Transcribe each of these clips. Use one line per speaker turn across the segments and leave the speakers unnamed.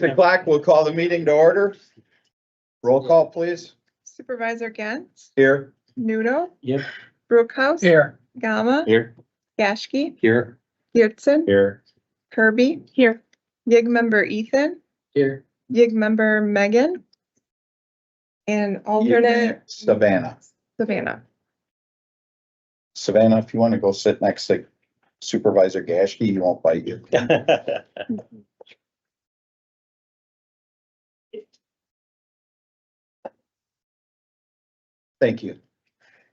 O'clock, we'll call the meeting to order. Roll call, please.
Supervisor Gens,
Here.
Nudo,
Yep.
Brookhouse.
Here.
Gama,
Here.
Yashki,
Here.
Pearson,
Here.
Kirby. Here. Gig member Ethan,
Here.
gig member Megan. And alternate
Savannah.
Savannah.
Savannah, if you want to go sit next to Supervisor Gashke, he won't bite you. Thank you.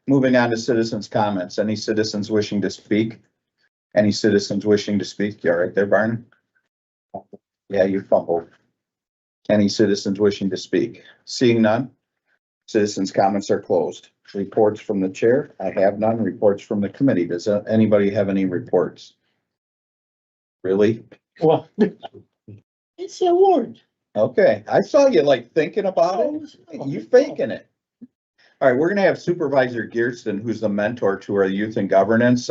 Moving on to citizens' comments. Any citizens wishing to speak? Any citizens wishing to speak? You all right there, Barney? Yeah, you fumbled. Any citizens wishing to speak? Seeing none? Citizens' comments are closed. Reports from the chair. I have none. Reports from the committee. Does anybody have any reports? Really?
Well, it's the award.
Okay, I saw you like thinking about it. You faking it. All right, we're gonna have Supervisor Gearston, who's the mentor to our youth and governance,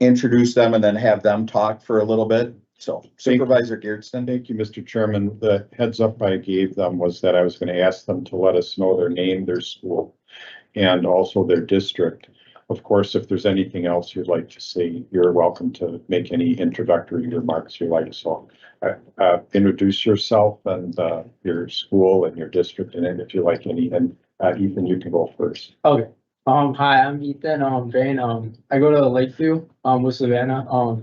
introduce them and then have them talk for a little bit. So Supervisor Gearston.
Thank you, Mr. Chairman. The heads up I gave them was that I was going to ask them to let us know their name, their school, and also their district. Of course, if there's anything else you'd like to say, you're welcome to make any introductory remarks you like. So introduce yourself and your school and your district, and if you like any, and Ethan, you can go first.
Okay. Hi, I'm Ethan. Drain. I go to Lakeview, with Savannah.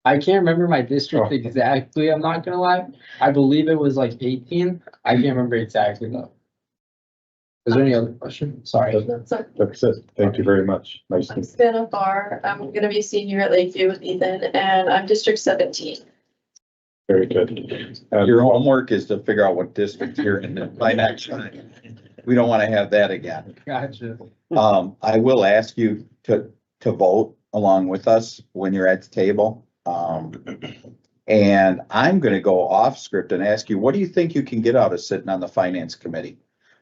I can't remember my district exactly. I'm not gonna lie. I believe it was like 18. I can't remember exactly though. Is there any other question? Sorry.
That's it. Thank you very much. Nice to
I'm
meet you.
Savannah Farr. I'm gonna be senior at Lakeview with Ethan, and I'm District 17.
Very good.
Your homework is to figure out what district you're in by next time. We don't want to have that again.
Gotcha.
I will ask you to vote along with us when you're at the table. And I'm gonna go off script and ask you, what do you think you can get out of sitting on the finance committee?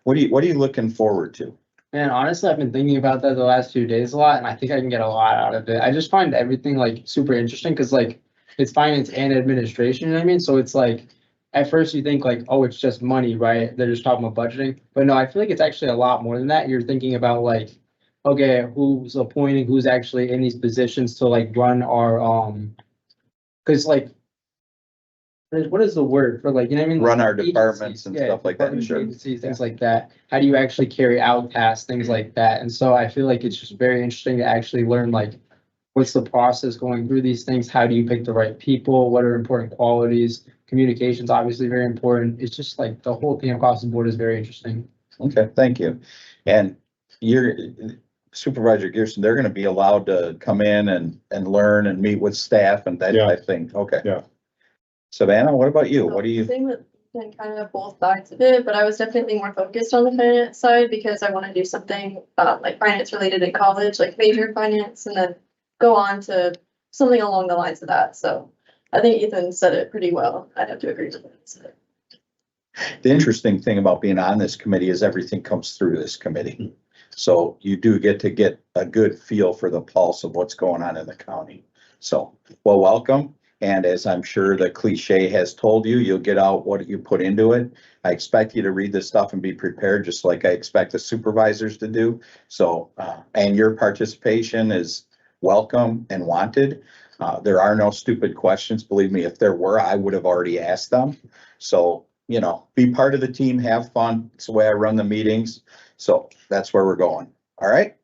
What are you looking forward to?
Man, honestly, I've been thinking about that the last few days a lot, and I think I can get a lot out of it. I just find everything like super interesting because like it's finance and administration, you know what I mean? So it's like at first you think like, oh, it's just money, right? They're just talking about budgeting. But no, I feel like it's actually a lot more than that. You're thinking about like, okay, who's appointing, who's actually in these positions to like run our because like what is the word for like, you know what I mean?
Run
Like,
our departments and
agencies,
stuff like that,
departments,
sure.
agencies, things like that. How do you actually carry out tasks, things like that? And so I feel like it's just very interesting to actually learn like what's the process going through these things? How do you pick the right people? What are important qualities? Communication's obviously very important. It's just like the whole thing across the board is very interesting.
Okay, thank you. And you're Supervisor Gearson, they're gonna be allowed to come in and learn and meet with staff and that
Yeah.
type of thing. Okay.
Yeah.
Savannah, what about you? What do you?
Same with Ethan, kind of both sides of it, but I was definitely more focused on the finance side because I want to do something like finance related in college, like major in finance, and then go on to something along the lines of that. So I think Ethan said it pretty well. I'd have to agree with it.
The interesting thing about being on this committee is everything comes through this committee. So you do get a good feel for the pulse of what's going on in the county. So, well, welcome. And as I'm sure the cliche has told you, you'll get out what you put into it. I expect you to read this stuff and be prepared, just like I expect the supervisors to do. So, and your participation is welcome and wanted. There are no stupid questions. Believe me, if there were, I would have already asked them. So, you know, be part of the team, have fun. It's the way I run the meetings. So that's where we're going. All right.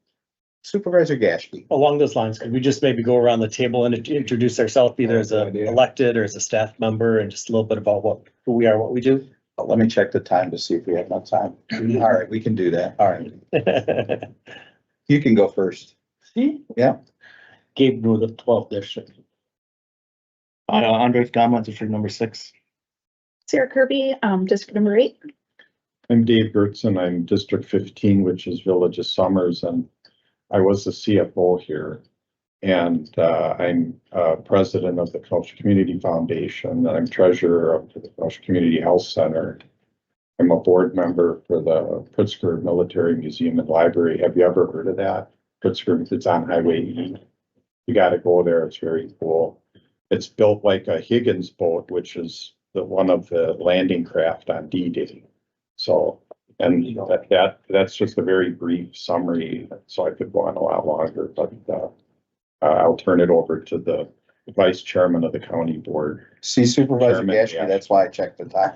Supervisor Gashke.
Along those lines, could we just maybe go around the table and introduce ourselves either as an elected or as a staff member and just a little bit about who we are, what we do?
Let me check the time to see if we have enough time. All right, we can do that. All right. You can go first. Yeah.
Gabe knew the 12th district.
Andres Gama, district number 6.
Sarah Kirby, district number 8.
I'm Dave Gertzen. I'm District 15, which is Village of Summers, and I was the CFO here. And I'm president of the Kenosha Community Foundation, and I'm treasurer of the Kenosha Community Health Center. I'm a board member for the Pritzker Military Museum and Library. Have you ever heard of that? Pritzker, it's on Highway E. You got to go there. It's very cool. It's built like a Higgins boat, which is one of the landing craft on D-Day. So, and that's just a very brief summary, so I could go on a lot longer, but, I'll turn it over to the vice chairman of the county board.
See Supervisor
Chairman,
Gashby,
yeah.
that's why I checked the time.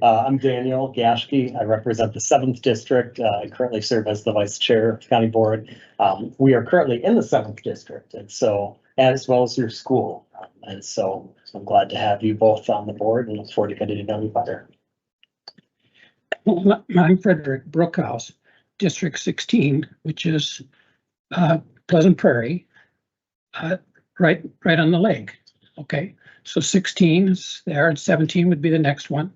I'm Daniel Gashke. I represent the 7th district. I currently serve as the vice chair of the county board. We are currently in the 7th district, and so, as well as your school. And so I'm glad to have you both on the board and look forward to getting to know you better.
Well, I'm Frederick Brookhouse, District 16, which is Pleasant Prairie, right on the lake. Okay, so 16 is there, and 17 would be the next one.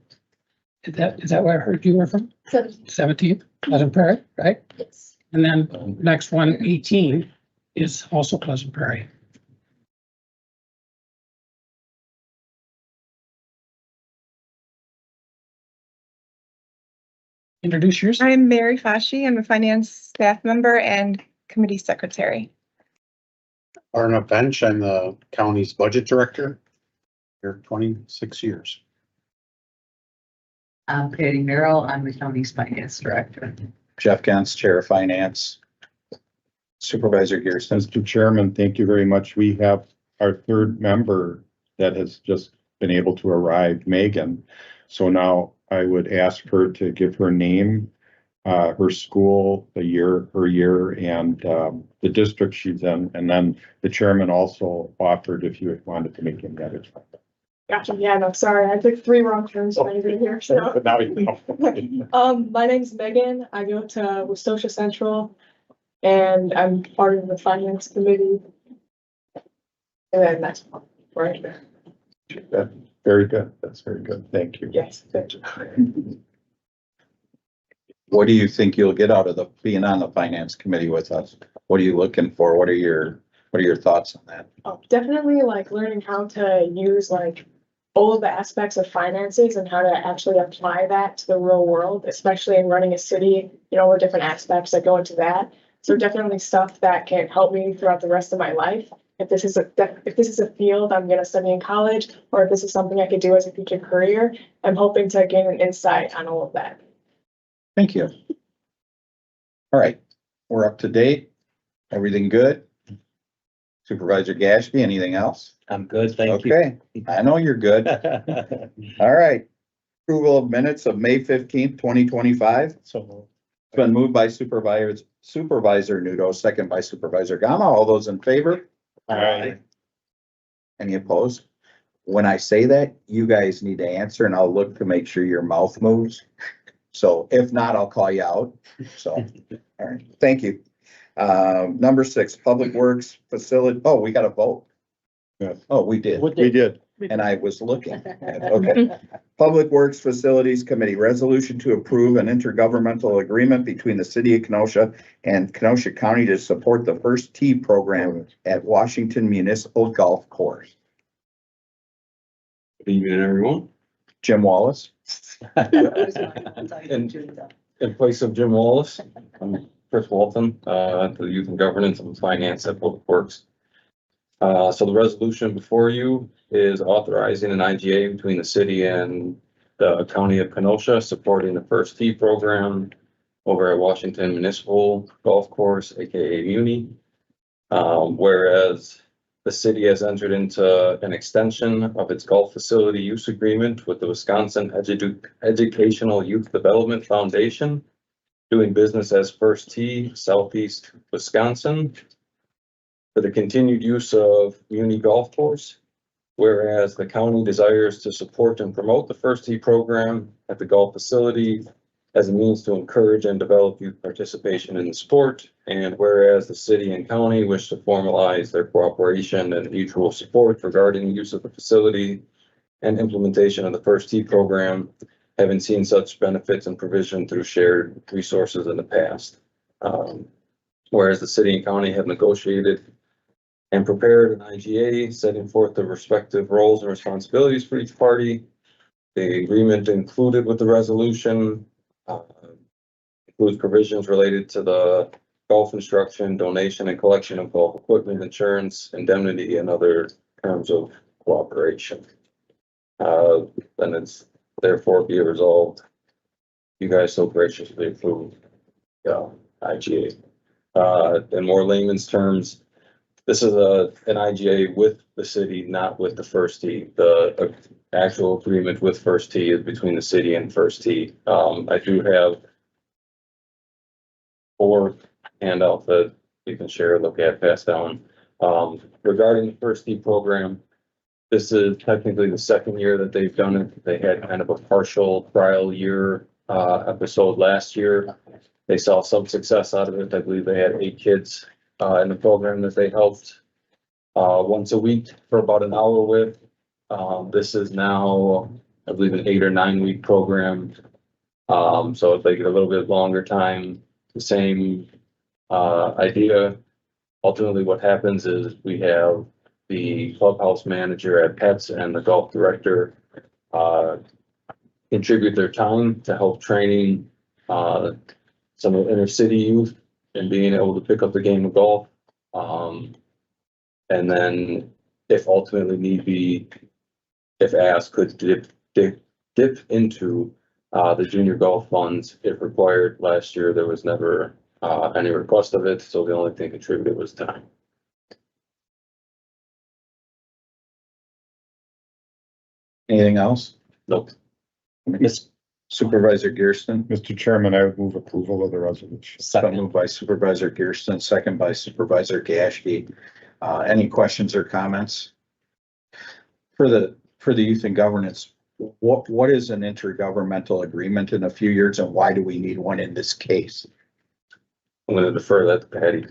Is that where I heard you were from? 17, Pleasant Prairie, right?
Yes.
And then next one, 18, is also Pleasant Prairie. Introduce yourself.
I'm Mary Fashi. I'm a finance staff member and committee secretary.
Arna Bench, I'm the county's budget director. Here 26 years.
I'm Patty Merrill. I'm the county's finance director.
Jeff Gantz, Chair of Finance. Supervisor Gearson.
Mr. Chairman, thank you very much. We have our third member that has just been able to arrive, Megan. So now I would ask her to give her name, her school, her year, and the district she's in. And then the chairman also offered if you wanted to make any other.
Gotcha. Yeah, no, sorry. I took 3 wrong turns when I got here. So,
But now you know.
my name's Megan. I go to Westosha Central, and I'm part of the finance committee. And then that's right there.
Very good. That's very good. Thank you.
Yes, thank you.
What do you think you'll get out of being on the finance committee with us? What are you looking for? What are your thoughts on that?
Definitely like learning how to use like all of the aspects of finances and how to actually apply that to the real world, especially in running a city, or different aspects that go into that. So definitely stuff that can help me throughout the rest of my life. If this is a field I'm going to study in college, or if this is something I could do as a future career, I'm hoping to gain an insight on all of that.
Thank you. All right, we're up to date. Everything good? Supervisor Gashby, anything else?
I'm good, thank you.
Okay, I know you're good. All right. Approval of minutes of May 15th, 2025.
So,
It's been moved by Supervisor Nudo, second by Supervisor Gama. All those in favor?
Aye.
Any opposed? When I say that, you guys need to answer and I'll look to make sure your mouth moves. So if not, I'll call you out. So, all right, thank you. Number 6, Public Works Facility. Oh, we got a vote.
Yes.
Oh, we did.
We did.
And I was looking. Okay. Public Works Facilities Committee, resolution to approve an intergovernmental agreement between the city of Kenosha and Kenosha County to support the First Tee program at Washington Municipal Golf Course.
Good evening, everyone.
Jim Wallace.
In place of Jim Wallace, I'm Chris Walton, the Youth and Governance and Finance at Public Works. So the resolution before you is authorizing an IGA between the city and the county of Kenosha, supporting the First Tee program over at Washington Municipal Golf Course, aka Muni. Whereas the city has entered into an extension of its golf facility use agreement with the Wisconsin Educational Youth Development Foundation, doing business as First Tee, Southeast Wisconsin, for the continued use of Muni Golf Course. Whereas the county desires to support and promote the First Tee program at the golf facility as a means to encourage and develop youth participation in the sport. And whereas the city and county wish to formalize their cooperation and mutual support regarding the use of the facility and implementation of the First Tee program, having seen such benefits and provision through shared resources in the past. Whereas the city and county have negotiated and prepared an IGA setting forth the respective roles and responsibilities for each party. The agreement included with the resolution includes provisions related to the golf instruction, donation and collection of golf equipment, insurance, indemnity, and other terms of cooperation. Then it's therefore be it resolved. You guys so graciously approved, IGA. In more layman's terms, this is an IGA with the city, not with the First Tee. The actual agreement with First Tee is between the city and First Tee. I do have 4 handouts that you can share, look at, pass down. Regarding the First Tee program, this is technically the second year that they've done it. They had kind of a partial trial year episode last year. They saw some success out of it. I believe they had 8 kids in the program that they helped once a week for about an hour with. This is now, I believe, an 8 or 9 week program. So if they get a little bit longer time, the same idea. Ultimately, what happens is we have the clubhouse manager at Pets and the golf director contribute their time to help training some of the inner city youth and being able to pick up the game of golf. And then if ultimately need be, if asked, could dip into the junior golf funds if required. Last year, there was never any request of it, so the only thing contributed was time.
Anything else?
Nope.
Miss Supervisor Gearston?
Mr. Chairman, I would move approval of the resolution.
So moved by Supervisor Gearston, second by Supervisor Gaske. Any questions or comments? For the youth and governance, what is an intergovernmental agreement in a few years and why do we need one in this case?
I'm gonna defer that to Patty.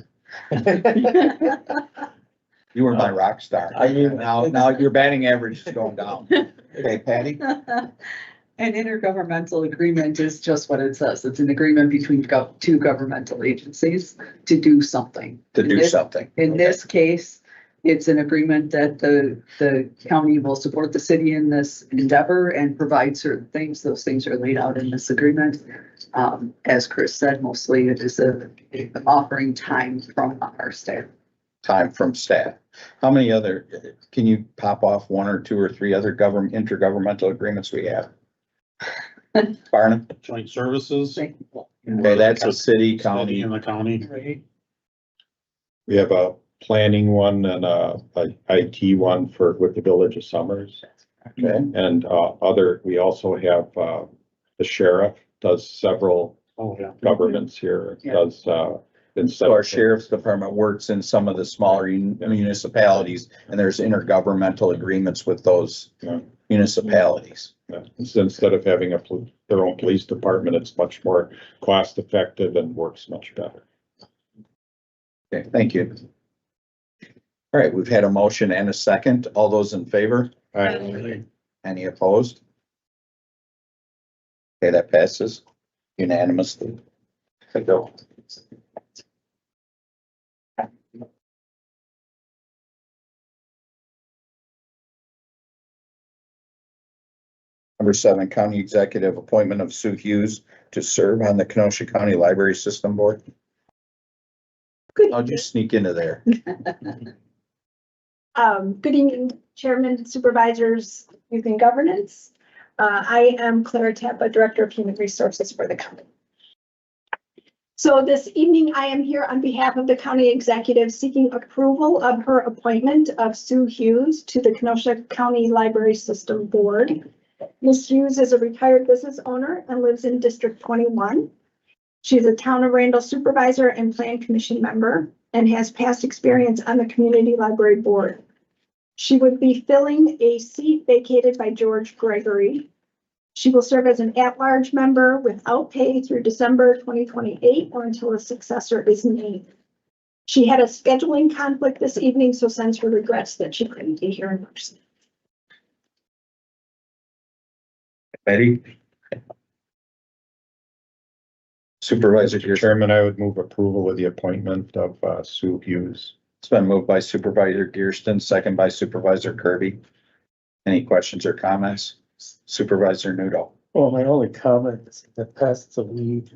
You were my rock star.
I mean-
Now your batting average is going down. Okay, Patty?
An intergovernmental agreement is just what it says. It's an agreement between two governmental agencies to do something.
To do something.
In this case, it's an agreement that the county will support the city in this endeavor and provide certain things. Those things are laid out in this agreement. As Chris said, mostly it is offering time from our staff.
Time from staff. How many other, can you pop off 1 or 2 or 3 other intergovernmental agreements we have? Barnum?
Joint services.
Okay, that's a city, county.
In the county.
Right.
We have a planning one and a IT one with the Village of Summers.
Okay,
And we also have the sheriff does several
Oh, yeah.
governments here,
Yeah.
does
so our sheriff's department works in some of the smaller municipalities and there's intergovernmental agreements with those
Yeah.
municipalities.
So instead of having their own police department, it's much more cost effective and works much better.
Okay, thank you. All right, we've had a motion and a second. All those in favor? Any opposed? Okay, that passes unanimously.
Take go.
Number 7, county executive appointment of Sue Hughes to serve on the Kenosha County Library System Board.
Good
How'd you sneak into there?
Good evening, Chairman, Supervisors, Youth and Governance. I am Clara Tappa, Director of Human Resources for the county. So this evening, I am here on behalf of the county executive seeking approval of her appointment of Sue Hughes to the Kenosha County Library System Board. Ms. Hughes is a retired business owner and lives in District 21. She's a Town of Randall supervisor and Plan Commission member and has past experience on the Community Library Board. She would be filling a seat vacated by George Gregory. She will serve as an at-large member without pay through December 2028 or until a successor is named. She had a scheduling conflict this evening, so sends her regrets that she couldn't be here in person.
Betty? Supervisor
Mr.
Gearston.
Chairman, I would move approval of the appointment of Sue Hughes.
It's been moved by Supervisor Gearston, second by Supervisor Kirby. Any questions or comments? Supervisor Nudo.
Well, my only comment is in the past week,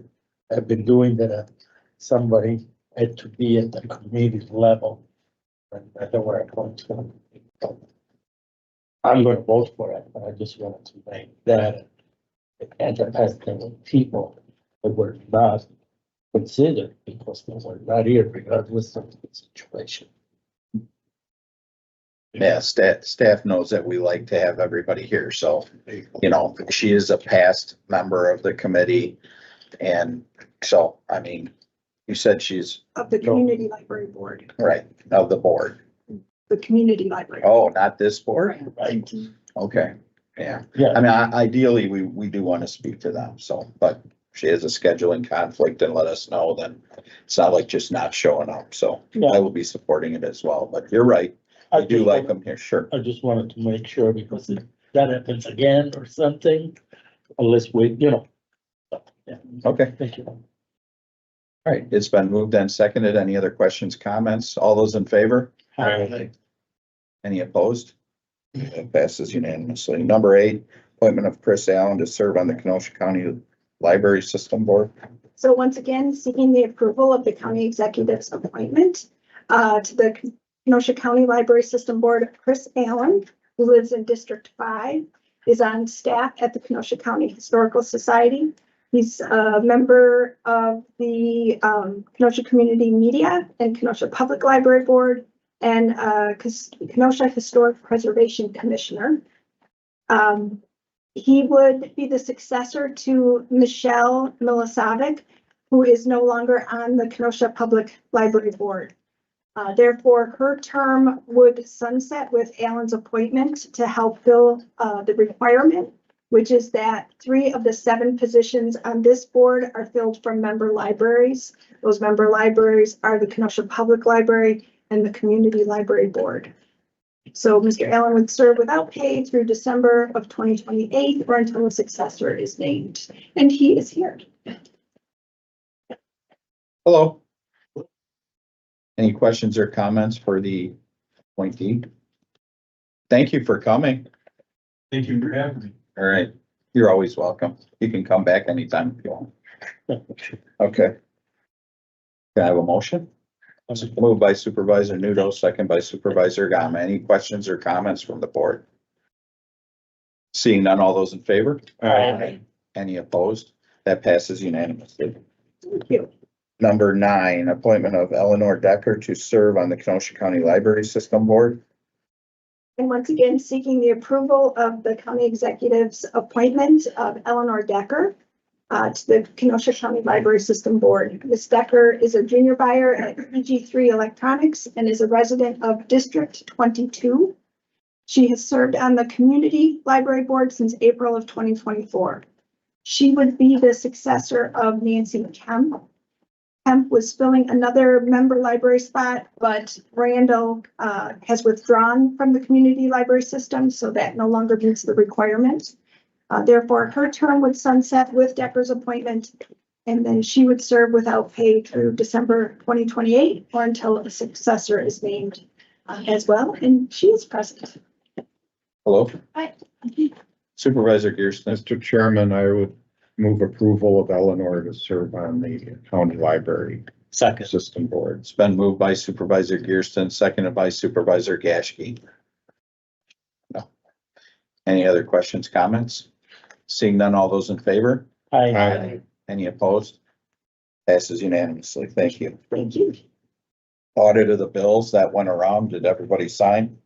I've been doing that somebody had to be at the community level. And I don't know where I'm going to. I'm gonna vote for it, but I just wanted to make that anti-pestilent people that were not considered because they were not here regardless of the situation.
Yeah, staff knows that we like to have everybody here, so, you know, she is a past member of the committee. And so, I mean, you said she's,
Of the Community Library Board,
right, of the board.
the Community Library.
Oh, not this board?
Right.
Okay, yeah.
Yeah.
I mean, ideally, we do want to speak to them, so, but if she has a scheduling conflict and let us know, then it's not like just not showing up, so I will be supporting it as well, but you're right. I do like them here, sure.
I just wanted to make sure because if that happens again or something, unless we, you know. Yeah,
Okay,
thank you.
all right, it's been moved and seconded. Any other questions, comments? All those in favor?
Aye.
Any opposed? It passes unanimously. Number 8, appointment of Chris Allen to serve on the Kenosha County Library System Board.
So once again, seeking the approval of the county executive's appointment to the Kenosha County Library System Board. Chris Allen, who lives in District 5, is on staff at the Kenosha County Historical Society. He's a member of the Kenosha Community Media and Kenosha Public Library Board and Kenosha Historic Preservation Commissioner. He would be the successor to Michelle Milisavic, who is no longer on the Kenosha Public Library Board. Therefore, her term would sunset with Allen's appointment to help fill the requirement, which is that 3 of the 7 positions on this board are filled from member libraries. Those member libraries are the Kenosha Public Library and the Community Library Board. So Mr. Allen would serve without pay through December of 2028 or until a successor is named, and he is here.
Hello. Any questions or comments for the appointee? Thank you for coming.
Thank you for having me.
All right, you're always welcome. You can come back anytime if you want. Okay. Can I have a motion? Moved by Supervisor Nudo, second by Supervisor Gama. Any questions or comments from the board? Seeing none, all those in favor?
Aye.
Any opposed? That passes unanimously.
Thank you.
Number 9, appointment of Eleanor Decker to serve on the Kenosha County Library System Board.
And once again, seeking the approval of the county executive's appointment of Eleanor Decker to the Kenosha County Library System Board. Ms. Decker is a junior buyer at EG3 Electronics and is a resident of District 22. She has served on the Community Library Board since April of 2024. She would be the successor of Nancy Kemp. Kemp was filling another member library spot, but Randall has withdrawn from the community library system, so that no longer meets the requirement. Therefore, her term would sunset with Decker's appointment, and then she would serve without pay through December 2028 or until a successor is named as well, and she is present.
Hello,
Hi.
Supervisor Gearston.
Mr. Chairman, I would move approval of Eleanor to serve on the County Library
Second.
System Board.
It's been moved by Supervisor Gearston, seconded by Supervisor Gashke. No. Any other questions, comments? Seeing none, all those in favor?
Aye.
Any opposed? Passes unanimously. Thank you.
Thank you.
Audit of the bills that went around. Did everybody sign?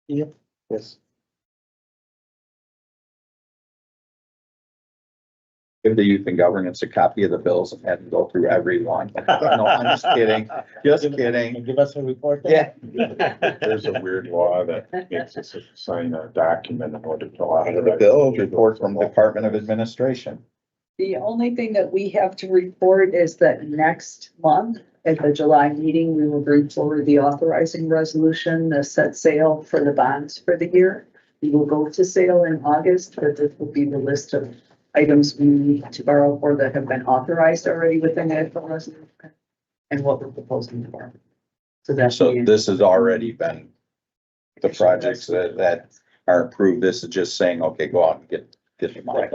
Yep.
Yes. Give the youth and governance a copy of the bills and have them go through every one. No, I'm just kidding. Just kidding.
Give us a report. then.
Yeah.
There's a weird law that makes us sign a document in order to.
Audit of the bills, report from Department of Administration.
The only thing that we have to report is that next month at the July meeting, we will bring forward the authorizing resolution, the set sale for the bonds for the year. We will go to sale in August, but this will be the list of items we need to borrow for that have been authorized already within the resolution and what we're proposing for. So that's.
So this has already been the projects that are approved. This is just saying, okay, go out and get the money.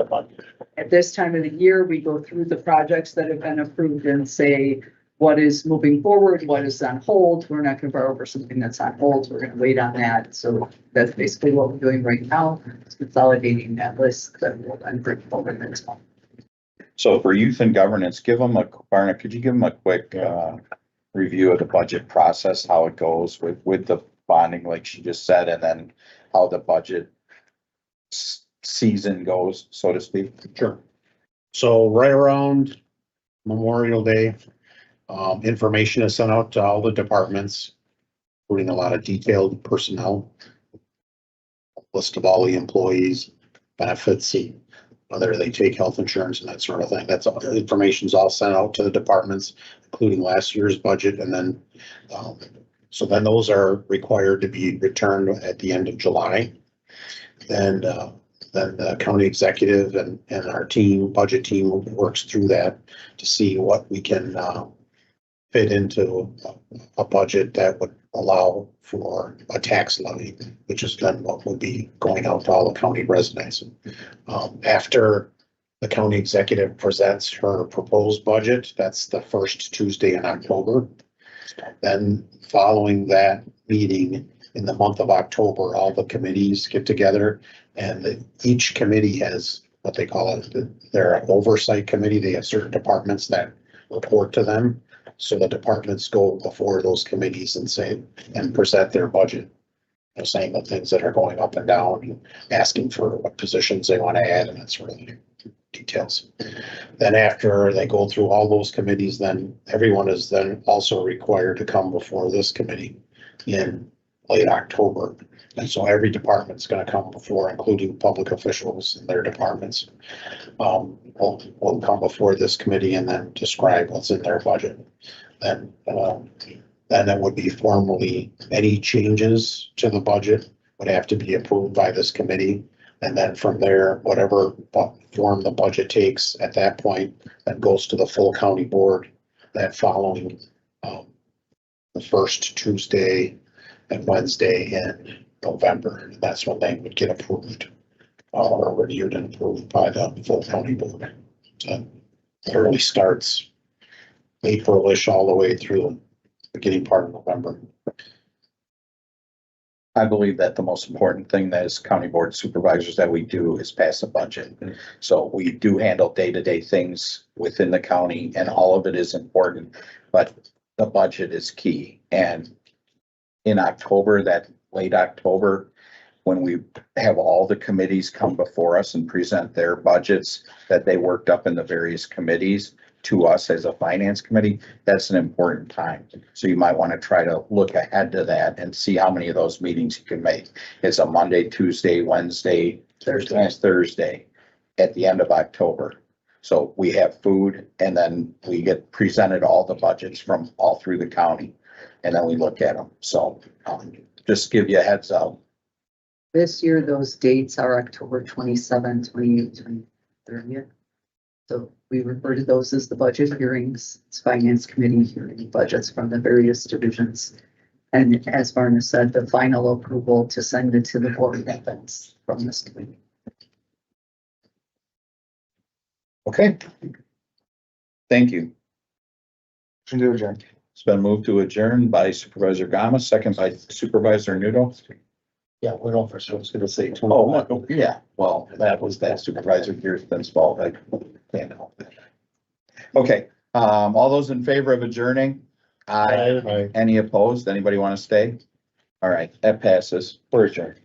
At this time of the year, we go through the projects that have been approved and say, what is moving forward, what is on hold. We're not gonna borrow over something that's on hold. We're gonna wait on that. So that's basically what we're doing right now, is consolidating that list that will then bring forward next month.
So for youth and governance, Barna, could you give them a quick, review of the budget process, how it goes with the bonding, like she just said, and then how the budget season goes, so to speak?
Sure. So right around Memorial Day, information is sent out to all the departments, including a lot of detailed personnel. List of all the employees, benefits, whether they take health insurance and that sort of thing. That's all, the information's all sent out to the departments, including last year's budget, and then, so then those are required to be returned at the end of July. Then the county executive and our team, budget team works through that to see what we can, fit into a budget that would allow for a tax levy, which is then what would be going out to all the county residents. After the county executive presents her proposed budget, that's the first Tuesday in October. Then following that meeting in the month of October, all the committees get together, and each committee has what they call it, their oversight committee. They have certain departments that report to them. So the departments go before those committees and present their budget, saying the things that are going up and down, and asking for what positions they want to add and that sort of details. Then after they go through all those committees, then everyone is then also required to come before this committee in late October. And so every department's going to come before, including public officials and their departments, will come before this committee and then describe what's in their budget. Then it would be formally, any changes to the budget would have to be approved by this committee. And then from there, whatever form the budget takes at that point, that goes to the full county board that following the first Tuesday and Wednesday in November. That's when they would get approved or reviewed and approved by the full county board. So it really starts April-ish all the way through the beginning part of November.
I believe that the most important thing that as county board supervisors that we do is pass a budget. So we do handle day-to-day things within the county, and all of it is important, but the budget is key. And in October, that late October, when we have all the committees come before us and present their budgets that they worked up in the various committees to us as a finance committee, that's an important time. So you might want to try to look ahead to that and see how many of those meetings you can make. It's a Monday, Tuesday, Wednesday, Thursday at the end of October. So we have food, and then we get presented all the budgets from all through the county, and then we look at them. So just give you a heads up.
This year, those dates are October 27th, 28th, and 30th. So we refer to those as the budget hearings. It's finance committee hearing budgets from the various divisions. And as Barna said, the final approval to send it to the board happens from this committee.
Okay. Thank you. It's been moved to adjourn by Supervisor Gama, second by Supervisor Nudo.
Yeah, we're on for, so I was gonna say.
Oh, yeah, well, that was that Supervisor Gearsman's fault. I can't help it. Okay, all those in favor of adjourning? Aye. Any opposed? Anybody want to stay? All right, that passes. We're adjourned.